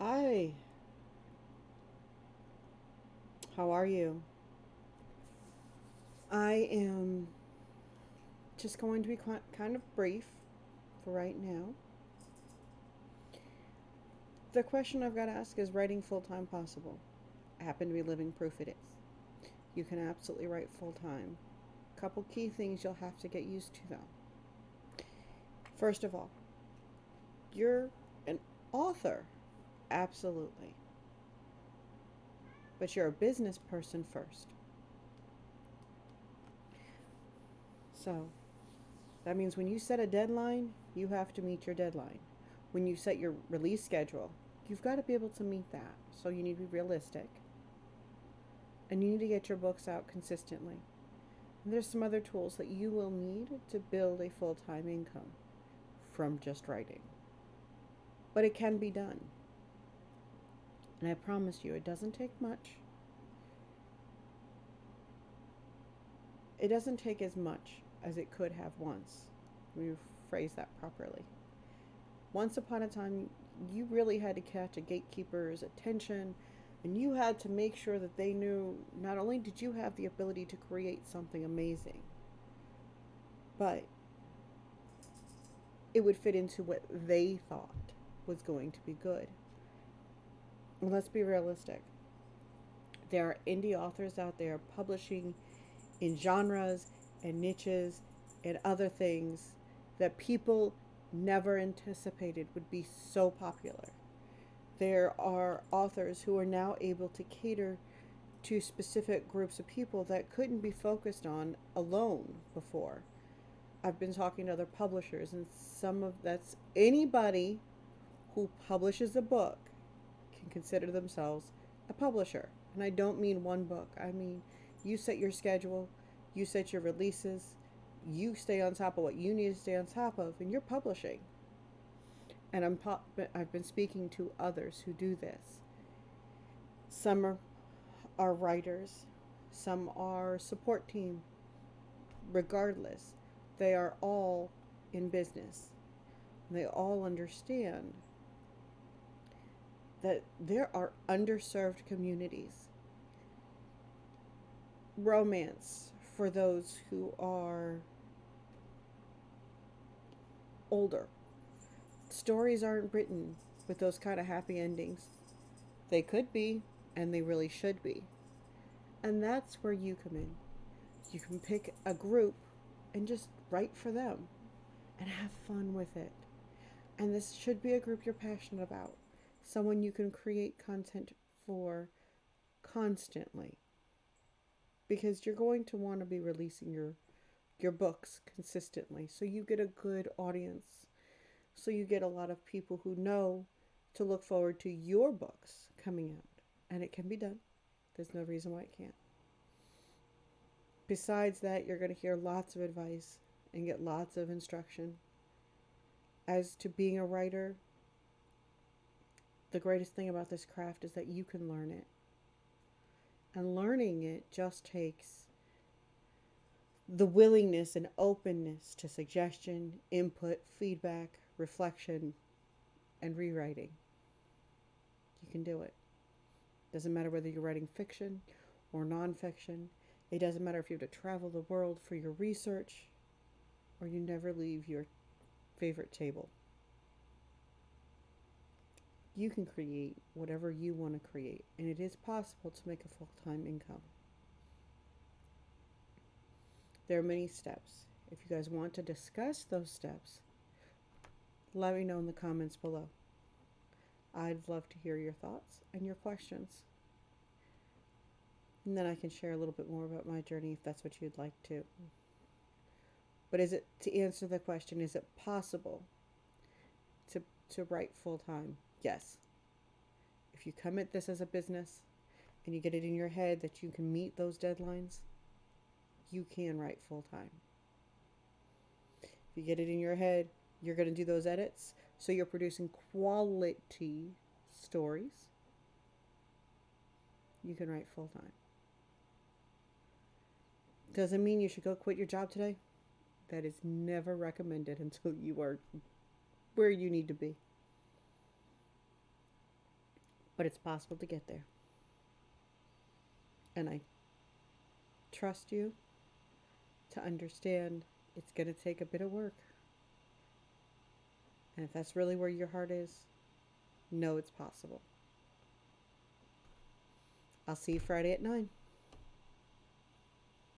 Hi, how are you? I am just going to be kind of brief for right now. The question I've got to ask is writing full time possible? I happen to be living proof it is. You can absolutely write full time. Couple key things you'll have to get used to though. First of all, you're an author, absolutely, but you're a business person first. So that means when you set a deadline, you have to meet your deadline. When you set your release schedule, you've got to be able to meet that. So you need to be realistic. And you need to get your books out consistently. And there's some other tools that you will need to build a full time income from just writing. But it can be done. And I promise you, it doesn't take much. It doesn't take as much as it could have once. Let me phrase that properly. Once upon a time, you really had to catch a gatekeeper's attention, and you had to make sure that they knew not only did you have the ability to create something amazing, but it would fit into what they thought was going to be good. And let's be realistic. There are indie authors out there publishing in genres and niches and other things that people never anticipated would be so popular. There are authors who are now able to cater to specific groups of people that couldn't be focused on alone before. I've been talking to other publishers, and some of that's anybody who publishes a book can consider themselves a publisher. And I don't mean one book, I mean you set your schedule, you set your releases, you stay on top of what you need to stay on top of, and you're publishing. And I've been speaking to others who do this. Some are writers, some are support team. Regardless, they are all in business. They all understand that there are underserved communities. Romance for those who are older. Stories aren't written with those kind of happy endings. They could be, and they really should be. And that's where you come in. You can pick a group and just write for them and have fun with it. And this should be a group you're passionate about, someone you can create content for constantly, because you're going to want to be releasing your books consistently so you get a good audience, so you get a lot of people who know to look forward to your books coming out. And it can be done. There's no reason why it can't. Besides that, you're going to hear lots of advice and get lots of instruction. As to being a writer, the greatest thing about this craft is that you can learn it. And learning it just takes the willingness and openness to suggestion, input, feedback, reflection, and rewriting. You can do it. Doesn't matter whether you're writing fiction or nonfiction. It doesn't matter if you have to travel the world for your research or you never leave your favorite table. You can create whatever you want to create, and it is possible to make a full time income. There are many steps. If you guys want to discuss those steps, let me know in the comments below. I'd love to hear your thoughts and your questions. And then I can share a little bit more about my journey if that's what you'd like to. But to answer the question, is it possible to write full time? Yes. If you come at this as a business and you get it in your head that you can meet those deadlines, you can write full time. If you get it in your head, you're going to do those edits, so you're producing quality stories, you can write full time. Doesn't mean you should go quit your job today. That is never recommended until you are where you need to be. but it's possible to get there. And I trust you to understand it's going to take a bit of work. And if that's really where your heart is, know it's possible. I'll see you Friday at 9.